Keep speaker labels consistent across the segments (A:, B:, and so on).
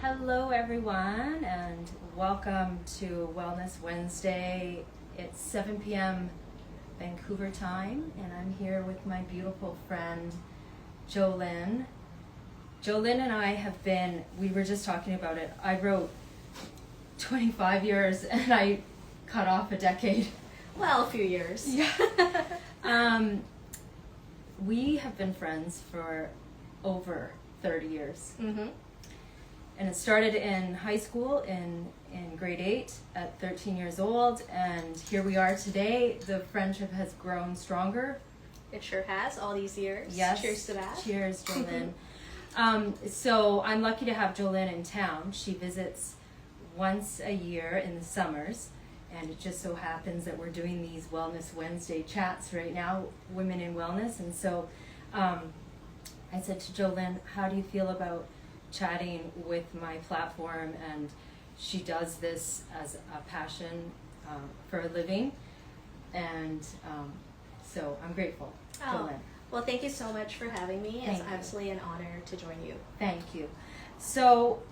A: Hello everyone and welcome to Wellness Wednesday. It's 7 p.m. Vancouver time and I'm here with my beautiful friend Jo-lynn. Jo-lynn and I we were just talking about it, I wrote 25 years and I cut off a decade.
B: Well, a few years.
A: Yeah. We have been friends for over 30 years.
B: Mm-hmm.
A: And it started in high school in grade 8 at 13 years old, and here we are today. The friendship has grown stronger.
B: It sure has, all these years.
A: Yes.
B: Cheers to that.
A: Cheers, Jo-lynn. So I'm lucky to have Jo-lynn in town. She visits once a year in the summers, and it just so happens that we're doing these Wellness Wednesday chats right now, Women in Wellness. And so I said to Jo-lynn, how do you feel about chatting with my platform? And she does this as a passion for a living, and so I'm grateful.
B: Oh.
A: Jo-lynn.
B: Well, thank you so much for having me.
A: Thank
B: It's
A: you.
B: absolutely an honor to join you.
A: Thank you. So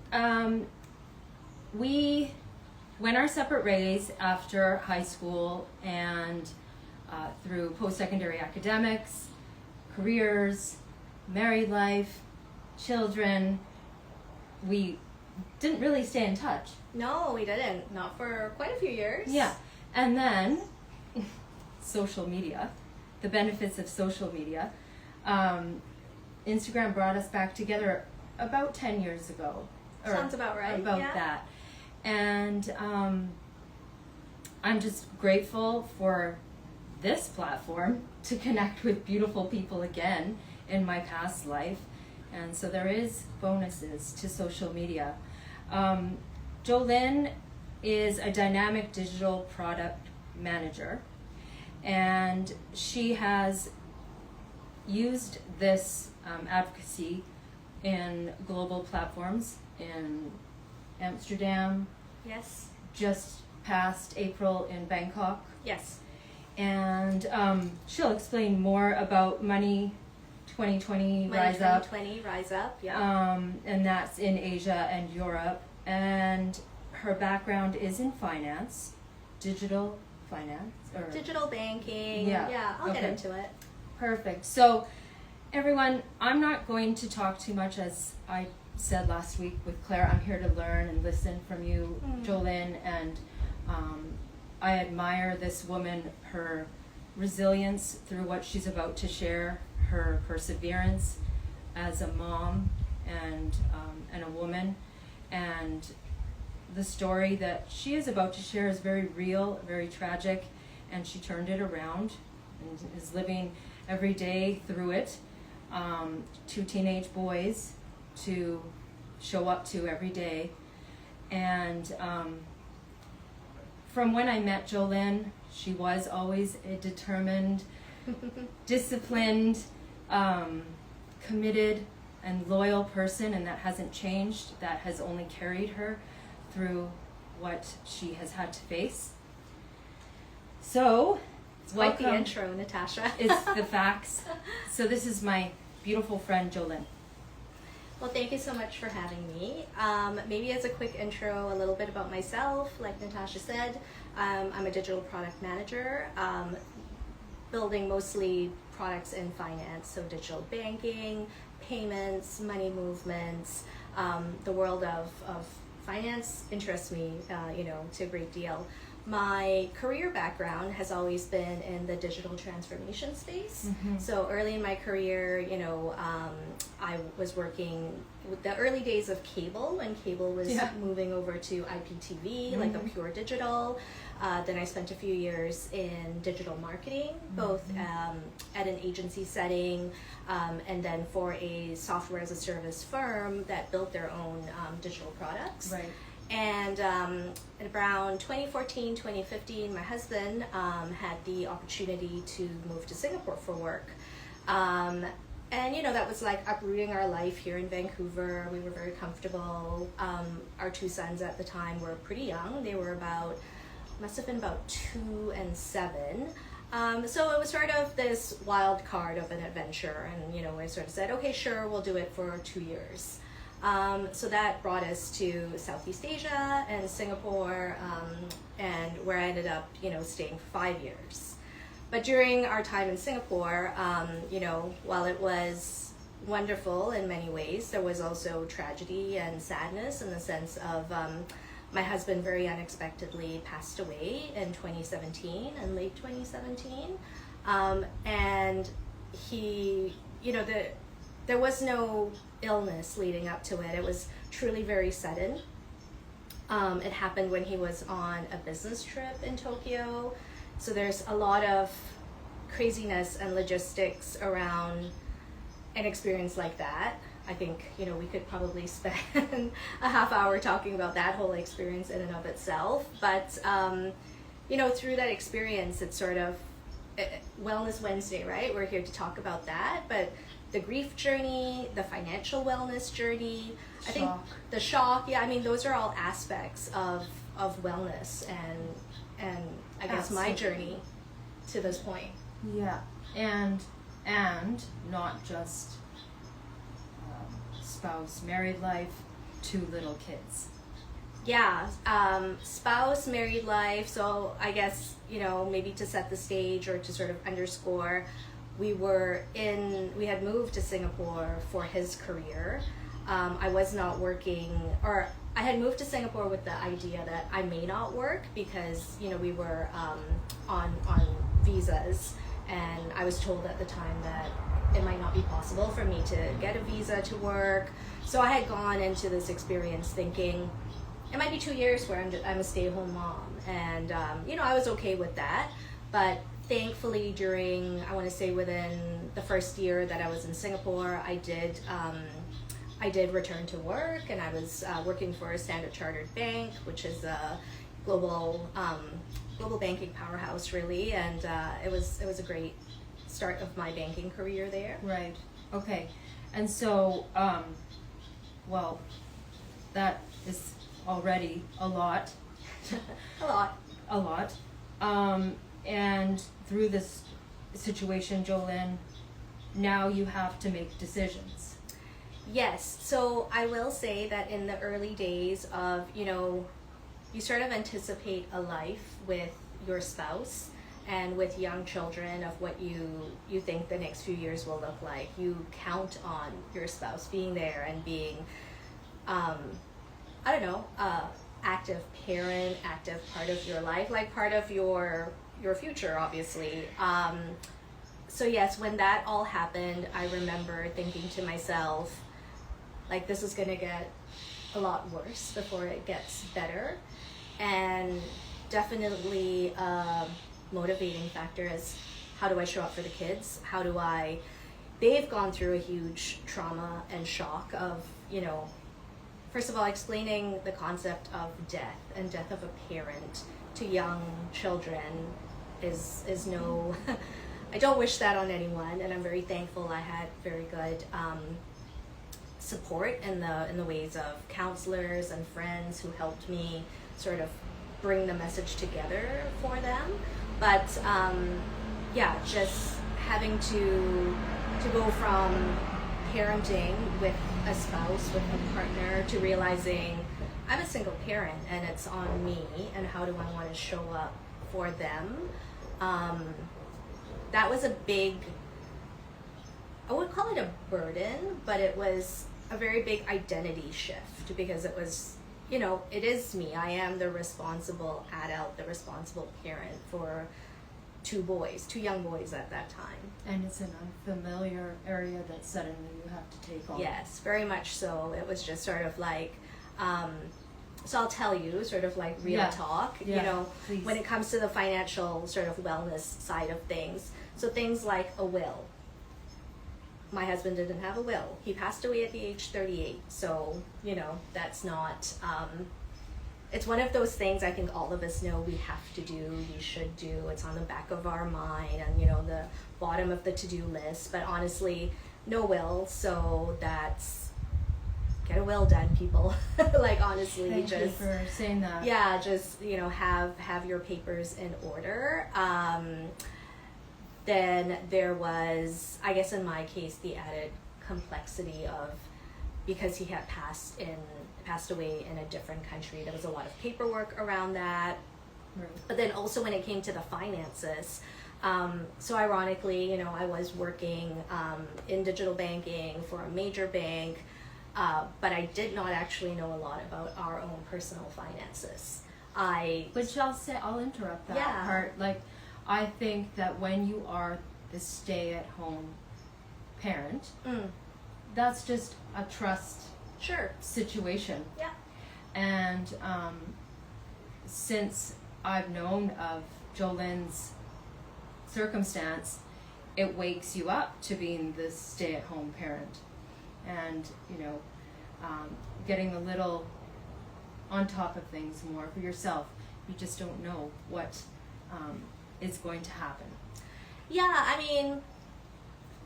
A: we went our separate ways after high school and through post-secondary academics, careers, married life, children. We didn't really stay in touch.
B: No, we didn't. Not for quite a few years.
A: Yeah. And then social media, the benefits of social media. Instagram brought us back together about 10 years ago.
B: Sounds about right.
A: About
B: yeah.
A: that. And I'm just grateful for this platform to connect with beautiful people again in my past life. And so there is bonuses to social media. Jo-lynn is a dynamic digital product manager, and she has used this advocacy in global platforms in Amsterdam,
B: Yes.
A: just past April in Bangkok.
B: Yes.
A: And she'll explain more about Money 2020
B: Money
A: RiseUp.
B: 2020 RiseUp. Yeah.
A: And that's in Asia and Europe. And her background is in finance, digital finance. Or
B: Digital banking.
A: Yeah.
B: Yeah. I'll get
A: Okay.
B: into it.
A: Perfect. So, everyone, I'm not going to talk too much, as I said last week with Claire. I'm here to learn and listen from you, Jo-lynn, and I admire this woman, her resilience through what she's about to share, her perseverance as a mom and a woman, and the story that she is about to share is very real, very tragic, and she turned it around and is living every day through it. 2 teenage boys to show up to every day. And from when I met Jo-lynn, she was always a determined, disciplined, committed, and loyal person, and that hasn't changed. That has only carried her through what she has had to face. So,
B: It's quite the
A: welcome.
B: intro, Natasha.
A: It's the facts. So this is my beautiful friend Jo-lynn.
B: Well, thank you so much for having me. Maybe as a quick intro, a little bit about myself. Like Natasha said, I'm a digital product manager, building mostly products in finance, so digital banking, payments, money movements. The world of finance interests me, to a great deal. My career background has always been in the digital transformation space.
A: Mm-hmm.
B: So early in my career, I was working with the early days of cable, when cable was moving over to IPTV, like a pure digital. Then I spent a few years in digital marketing, both at an agency setting and then for a software as a service firm that built their own digital products.
A: Right.
B: And at around 2014, 2015, my husband had the opportunity to move to Singapore for work. And, that was like uprooting our life here in Vancouver. We were very comfortable. Our 2 sons at the time were pretty young. They were must have been about 2 and 7. So it was sort of this wild card of an adventure. And, I sort of said, okay, sure, we'll do it for 2 years. So that brought us to Southeast Asia and Singapore, and where I ended up, staying for 5 years. But during our time in Singapore, while it was wonderful in many ways, there was also tragedy and sadness in the sense of my husband very unexpectedly passed away in 2017, in late 2017. And he, there was no illness leading up to it. It was truly very sudden. It happened when he was on a business trip in Tokyo. So there's a lot of craziness and logistics around an experience like that. I think, we could probably spend a half hour talking about that whole experience in and of itself. But, through that experience, it's sort of Wellness Wednesday, right? We're here to talk about that. But the grief journey, the financial wellness journey, I think the shock, those are all aspects of wellness and I guess my journey to this point.
A: Yeah, and not just spouse, married life, 2 little kids.
B: Yeah, spouse, married life. So I guess, maybe to set the stage or to sort of underscore, we had moved to Singapore for his career. I was not working, or I had moved to Singapore with the idea that I may not work because, we were on visas, and I was told at the time that it might not be possible for me to get a visa to work. So I had gone into this experience thinking it might be 2 years where I'm a stay-at-home mom, and I was okay with that. But thankfully, during, I want to say within the first year that I was in Singapore, I did return to work, and I was working for a Standard Chartered Bank, which is a global banking powerhouse, really, and it was a great start of my banking career there.
A: Right. Okay. And so, that is already a lot. A lot. And through this situation, Jo-lynn, now you have to make decisions.
B: Yes. So I will say that in the early days of, you sort of anticipate a life with your spouse and with young children of what you think the next few years will look like. You count on your spouse being there and being, active parent, active part of your life, like part of your future, obviously. So yes, when that all happened, I remember thinking to myself, like, this is gonna get a lot worse before it gets better. And definitely a motivating factor is, how do I show up for the kids? They've gone through a huge trauma and shock of, first of all, explaining the concept of death and death of a parent to young children is no, I don't wish that on anyone, and I'm very thankful I had very good support in the ways of counselors and friends who helped me sort of bring the message together for them. But just having to go from parenting with a spouse, with a partner, to realizing I'm a single parent and it's on me, and how do I want to show up for them. That was a big, I would call it a burden, but it was a very big identity shift, because it was, it is me. I am the responsible adult, the responsible parent for 2 young boys at that time.
A: And it's an unfamiliar area that suddenly you have to take on.
B: Yes, very much so. It was just sort of like, so I'll tell you, sort of like real talk,
A: please.
B: When it comes to the financial sort of wellness side of things. So things like a will. My husband didn't have a will. He passed away at the age 38. So, that's not, it's one of those things I think all of us know we have to do, we should do. It's on the back of our mind and, the bottom of the to-do list. But honestly, no will. So that's, get a will done, people. Like, honestly,
A: Thank you for saying that.
B: Yeah, just, have your papers in order. Then there was, I guess in my case, the added complexity of because he had passed away in a different country. There was a lot of paperwork around that.
A: Right.
B: But then also when it came to the finances, so ironically, I was working in digital banking for a major bank, but I did not actually know a lot about our own personal finances.
A: Which I'll interrupt that
B: Yeah.
A: part. Like, I think that when you are the stay-at-home parent, that's just a trust
B: Sure.
A: situation.
B: Yeah.
A: And since I've known of Jo-lynn's circumstance, it wakes you up to being the stay-at-home parent, and getting a little on top of things more for yourself. You just don't know what is going to happen.
B: Yeah, I mean,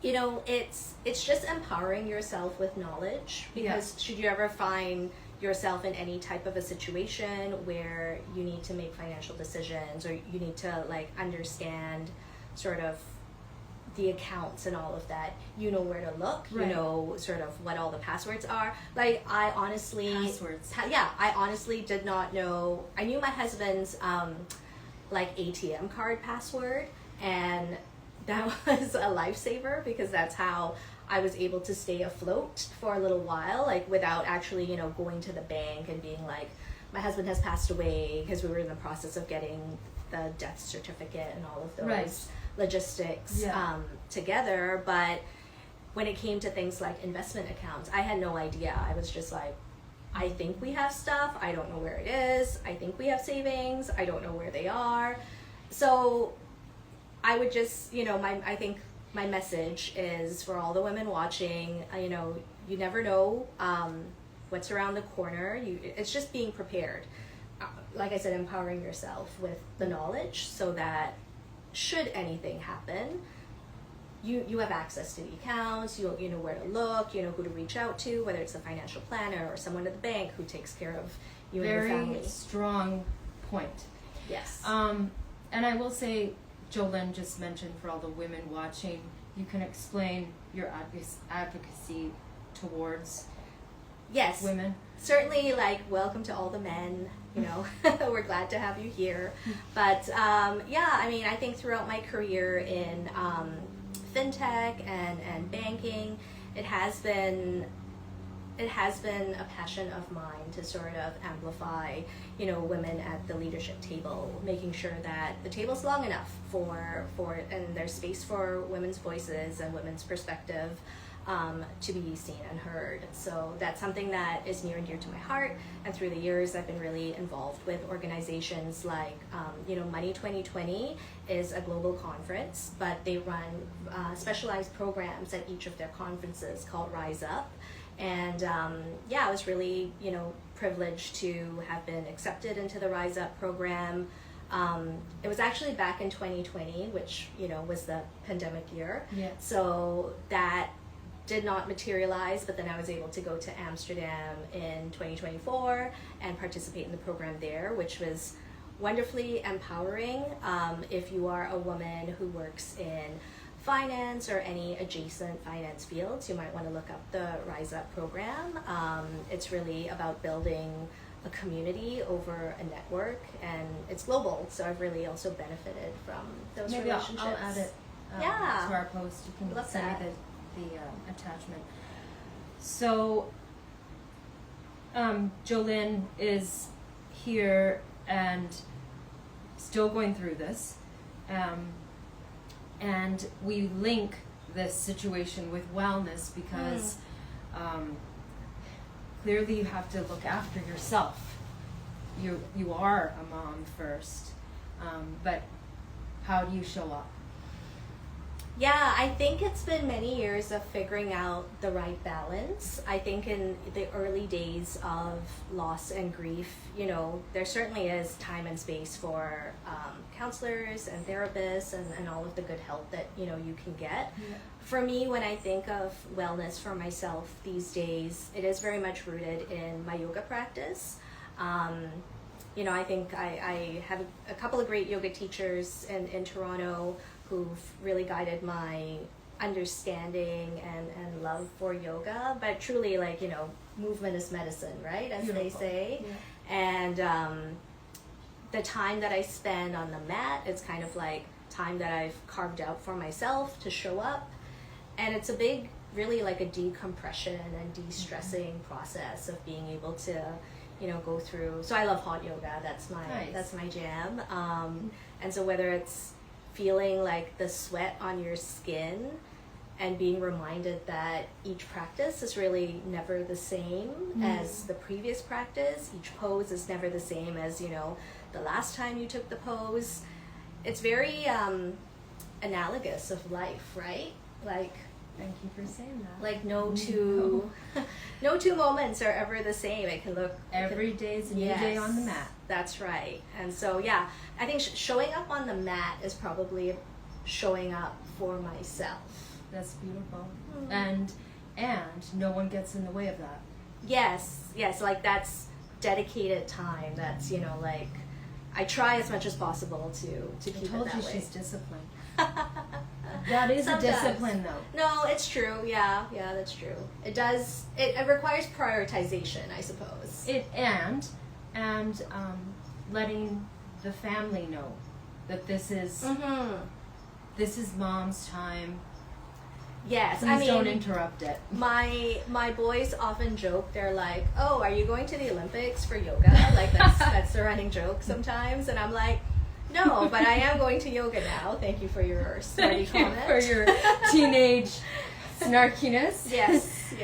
B: it's just empowering yourself with knowledge, because should you ever find yourself in any type of a situation where you need to make financial decisions, or you need to understand sort of the accounts and all of that, where to look,
A: Right.
B: sort of what all the passwords are. I honestly did not know. I knew my husband's ATM card password, and that was a lifesaver, because that's how I was able to stay afloat for a little while, without actually, going to the bank and being like, my husband has passed away, because we were in the process of getting the death certificate and all of those
A: Right.
B: logistics together. But when it came to things like investment accounts, I had no idea. I was just like, I think we have stuff, I don't know where it is. I think we have savings, I don't know where they are. So I would just, I think my message is for all the women watching, you never know what's around the corner. It's just being prepared. Like I said, empowering yourself with the knowledge, so that should anything happen, you have access to the accounts, you know where to look, you know who to reach out to, whether it's a financial planner or someone at the bank who takes care of you and your family.
A: Very strong point.
B: Yes.
A: And I will say, Jo-lynn just mentioned, for all the women watching, you can explain your advocacy towards
B: Yes.
A: women.
B: Certainly, welcome to all the men, we're glad to have you here. But I think throughout my career in fintech and banking, it has been a passion of mine to sort of amplify, women at the leadership table, making sure that the table's long enough for and there's space for women's voices and women's perspective to be seen and heard. So that's something that is near and dear to my heart. And through the years, I've been really involved with organizations like, Money 2020 is a global conference, but they run specialized programs at each of their conferences called RiseUp. And I was really, privileged to have been accepted into the RiseUp program. It was actually back in 2020, which, was the pandemic year.
A: Yeah.
B: So that did not materialize, but then I was able to go to Amsterdam in 2024 and participate in the program there, which was wonderfully empowering. If you are a woman who works in finance or any adjacent finance fields, you might want to look up the RiseUp program. It's really about building a community over a network, and it's global, so I've really also benefited from those
A: Maybe
B: relationships.
A: I'll add it
B: Yeah.
A: to our post. You can
B: Love
A: send
B: that.
A: me the attachment. So Jo-lynn is here and still going through this, and we link this situation with wellness because clearly you have to look after yourself. You are a mom first, but how do you show up?
B: Yeah, I think it's been many years of figuring out the right balance. I think in the early days of loss and grief, there certainly is time and space for counselors and therapists and all of the good help that, you can get.
A: Yeah.
B: For me, when I think of wellness for myself these days, it is very much rooted in my yoga practice. I think I have a couple of great yoga teachers in Toronto who've really guided my understanding and love for yoga, but truly, like, you know, movement is medicine, right, as
A: Beautiful.
B: they say.
A: Yeah.
B: And the time that I spend on the mat is kind of like time that I've carved out for myself to show up, and it's a big, really like a decompression and de-stressing process of being able to, you know, go through. So I love hot yoga. That's my jam. And so whether it's feeling like the sweat on your skin and being reminded that each practice is really never the same as the previous practice, each pose is never the same as, you know, the last time you took the pose. It's very analogous of life, right? Like,
A: Thank you for saying that.
B: like no two moments are ever the same. It can look
A: Every day is a new day on the mat.
B: That's right. And so, yeah, I think showing up on the mat is probably showing up for myself.
A: That's beautiful. And no one gets in the way of that.
B: Yes, like that's dedicated time. That's, you know, like I try as much as possible to keep it that way. I told you
A: she's disciplined. That is
B: Sometimes.
A: a discipline, though.
B: No, it's true. Yeah, that's true. It does. It requires prioritization, I suppose.
A: And letting the family know that this is mom's time.
B: Yes,
A: Please
B: I mean,
A: don't interrupt it.
B: My boys often joke. They're like, "Oh, are you going to the Olympics for yoga?" Like that's the running joke sometimes, and I'm like, "No, but I am going to yoga now." Thank you for your snarky comment.
A: For your teenage snarkiness.
B: Yes.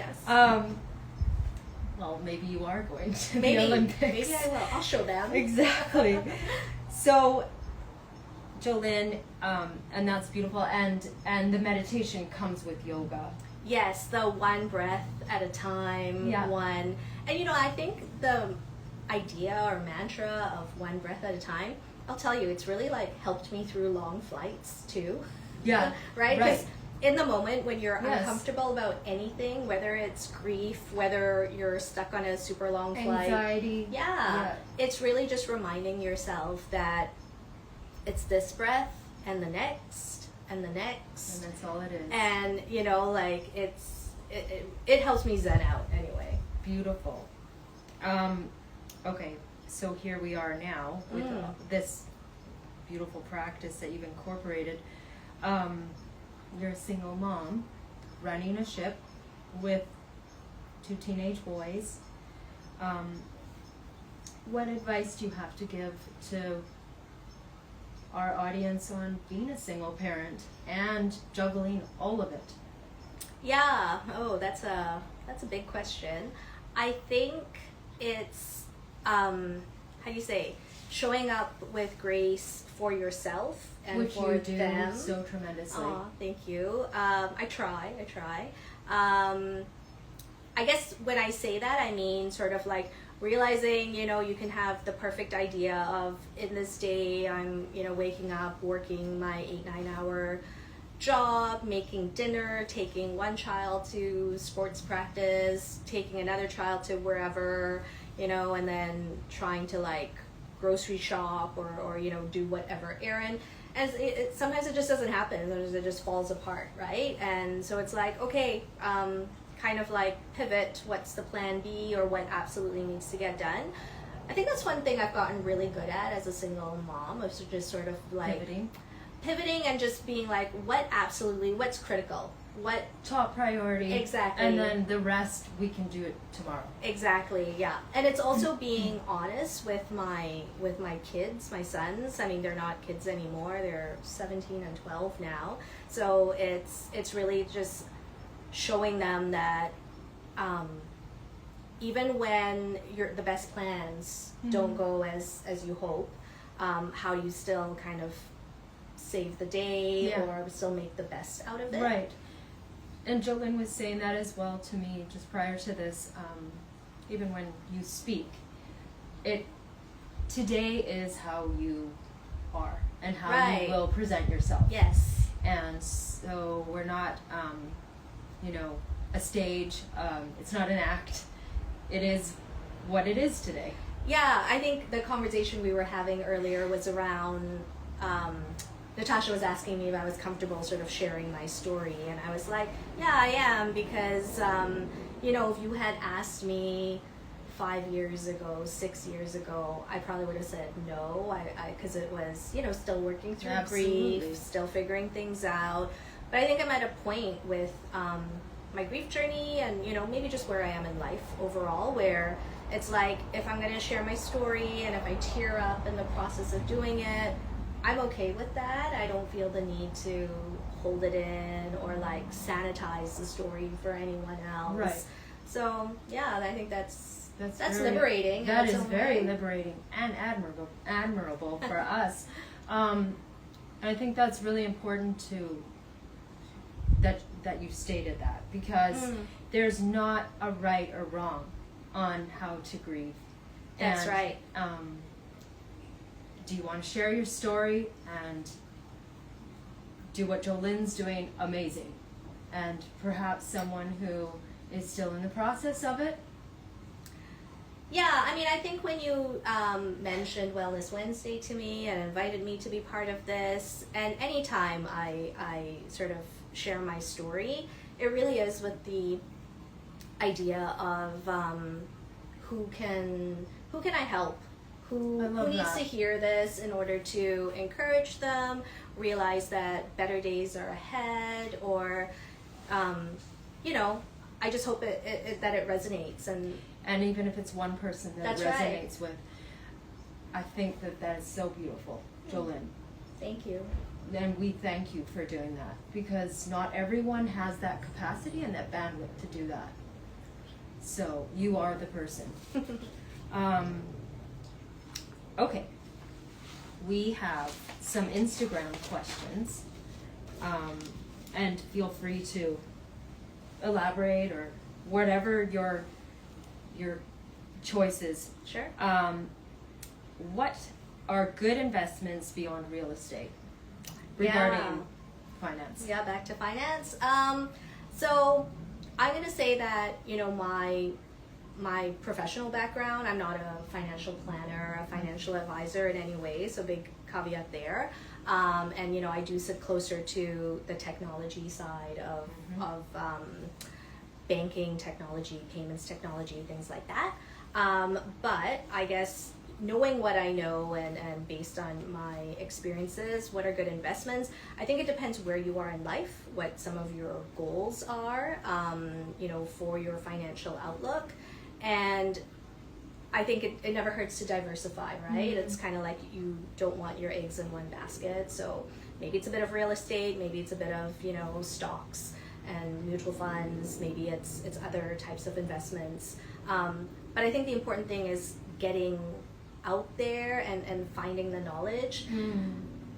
A: Well, maybe you are going to
B: Maybe,
A: the Olympics.
B: Maybe I will. I'll show them.
A: Exactly. So, Jo-lynn, and that's beautiful, and the meditation comes with yoga.
B: Yes, the one breath at a time, and you know, I think the idea or mantra of one breath at a time, I'll tell you, it's really like helped me through long flights too.
A: Yeah.
B: Right? Because in the moment when you're uncomfortable about anything, whether it's grief, whether you're stuck on a super long flight,
A: anxiety,
B: it's really just reminding yourself that it's this breath and the next and the next,
A: and that's all it is.
B: And you know, like it helps me zen out anyway.
A: Beautiful. Okay, so here we are now with this beautiful practice that you've incorporated. You're a single mom running a ship with 2 teenage boys. What advice do you have to give to our audience on being a single parent and juggling all of it?
B: Yeah. Oh, that's a big question. I think it's how do you say, showing up with grace for yourself and
A: which
B: for
A: you do
B: them
A: so tremendously.
B: Aw, thank you. I try. I guess when I say that, I mean sort of like realizing, you know, you can have the perfect idea of, in this day, I'm, you know, waking up, working my 8-9 hour job, making dinner, taking one child to sports practice, taking another child to wherever, you know, and then trying to like grocery shop or you know, do whatever errand. And sometimes it just doesn't happen. Sometimes it just falls apart, right? And so it's like, okay, kind of like pivot, what's the plan B or what absolutely needs to get done. I think that's one thing I've gotten really good at as a single mom, of just sort of like pivoting and just being like, what's critical, what
A: top priority,
B: exactly,
A: and then the rest we can do it tomorrow.
B: Exactly, yeah. And it's also being honest with my kids, my sons. I mean, they're not kids anymore, they're 17 and 12 now, so it's really just showing them that even when the best plans don't go as you hope, how you still kind of save the day or still make the best out of it.
A: Right. And Jo-lynn was saying that as well to me just prior to this, even when you speak. Today is how you are and how you will present yourself.
B: Yes.
A: And so we're not, you know, a stage. It's not an act. It is what it is today.
B: Yeah, I think the conversation we were having earlier was around Natasha was asking me if I was comfortable sort of sharing my story, and I was like, yeah, I am, because you know, if you had asked me 5 years ago, 6 years ago, I probably would have said no, because it was, you know, still working through grief, still figuring things out. But I think I'm at a point with my grief journey, and, you know, maybe just where I am in life overall, where it's like, if I'm going to share my story and if I tear up in the process of doing it, I'm okay with that. I don't feel the need to hold it in or like sanitize the story for anyone else.
A: Right.
B: So yeah, I think that's
A: very,
B: liberating.
A: That is very liberating and admirable for us. I think that's really important to that you stated that, because there's not a right or wrong on how to grieve.
B: That's right.
A: Do you want to share your story and do what Jo-lynn's doing? Amazing. And perhaps someone who is still in the process of it?
B: Yeah, I mean, I think when you mentioned Wellness Wednesday to me and invited me to be part of this, and anytime I sort of share my story, it really is with the idea of who can I help? Who needs to hear this in order to encourage them, realize that better days are ahead, or, you know, I just hope that it resonates. And
A: even if it's one person that it resonates with, I think that is so beautiful, Jo-lynn.
B: Thank you.
A: And we thank you for doing that, because not everyone has that capacity and that bandwidth to do that. So you are the person. Okay, we have some Instagram questions, and feel free to elaborate or whatever your choices.
B: Sure.
A: What are good investments beyond real estate regarding finance?
B: Yeah, back to finance. So I'm going to say that, you know, my professional background, I'm not a financial planner, a financial advisor in any way, so big caveat there. And, you know, I do sit closer to the technology side of banking technology, payments technology, things like that. But I guess knowing what I know and based on my experiences, what are good investments, I think it depends where you are in life, what some of your goals are, you know, for your financial outlook. And I think it never hurts to diversify, right? It's kind of like you don't want your eggs in one basket. So maybe it's a bit of real estate, maybe it's a bit of, you know, stocks and mutual funds, maybe it's other types of investments. But I think the important thing is getting out there and finding the knowledge.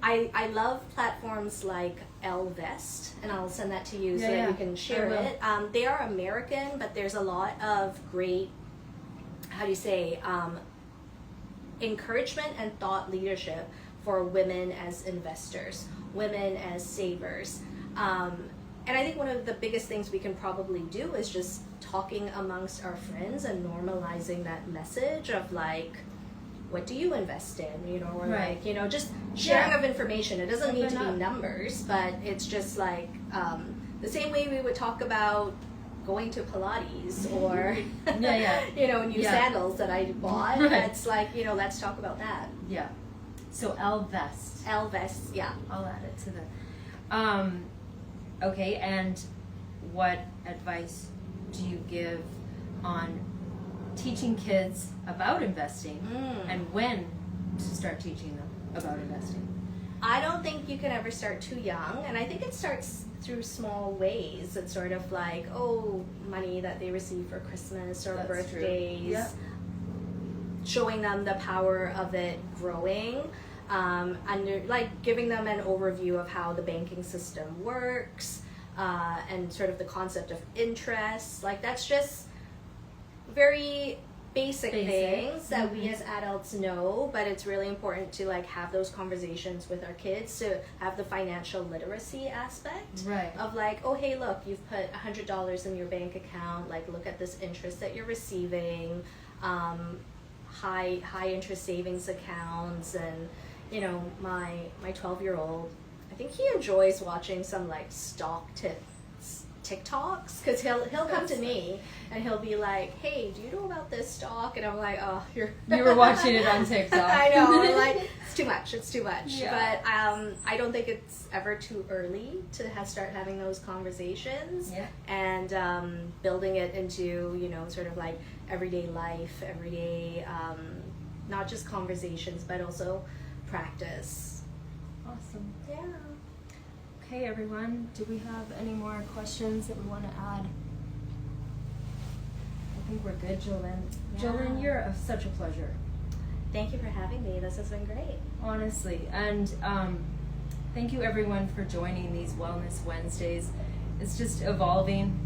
B: I love platforms like Elvest, and I'll send that to you so that you can share it. They are American, but there's a lot of great, how do you say, encouragement and thought leadership for women as investors, women as savers. And I think one of the biggest things we can probably do is just talking amongst our friends and normalizing that message of like, what do you invest in, you know, or like, you know, just sharing of information. It doesn't need to be numbers, but it's just like the same way we would talk about going to Pilates or, you know, new sandals that I bought. It's like, you know, let's talk about that. Yeah.
A: So Elvest.
B: Elvest, yeah.
A: I'll add it to the... okay, and what advice do you give on teaching kids about investing and when to start teaching them about investing?
B: I don't think you can ever start too young, and I think it starts through small ways. It's sort of like, money that they receive for Christmas or birthdays, showing them the power of it growing, and like giving them an overview of how the banking system works, and sort of the concept of interest. Like that's just very basic things that we as adults know, but it's really important to like have those conversations with our kids to have the financial literacy aspect of like, oh hey, look, you've put $100 in your bank account, like look at this interest that you're receiving, high interest savings accounts. And you know, my 12-year-old I think he enjoys watching some like stock TikToks, because he'll come to me and he'll be like, hey, do you know about this stock? And I'm like, oh,
A: you were watching it on TikTok.
B: I know. I'm like, it's too much.
A: Yeah.
B: But I don't think it's ever too early to start having those conversations.
A: Yeah.
B: And building it into, you know, sort of like everyday life, not just conversations, but also practice.
A: Awesome.
B: Yeah.
A: Okay, everyone, do we have any more questions that we want to add? I think we're good, Jo-lynn.
B: Yeah.
A: Jo-lynn, you're such a pleasure.
B: Thank you for having me. This has been great.
A: Honestly. And thank you, everyone, for joining these Wellness Wednesdays. It's just evolving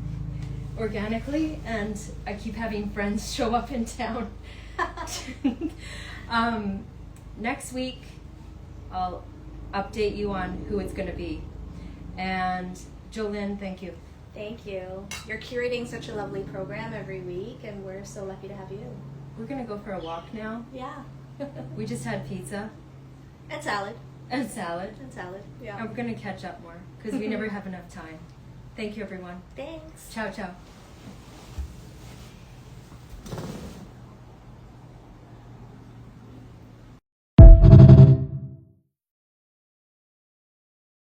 A: organically, and I keep having friends show up in town. Next week, I'll update you on who it's going to be. And Jo-lynn, thank you.
B: Thank you. You're curating such a lovely program every week, and we're so lucky to have you.
A: We're going to go for a walk now.
B: Yeah.
A: We just had pizza.
B: And salad.
A: And salad.
B: Yeah.
A: And we're going to catch up more because we never have enough time. Thank you, everyone.
B: Thanks.
A: Ciao, ciao.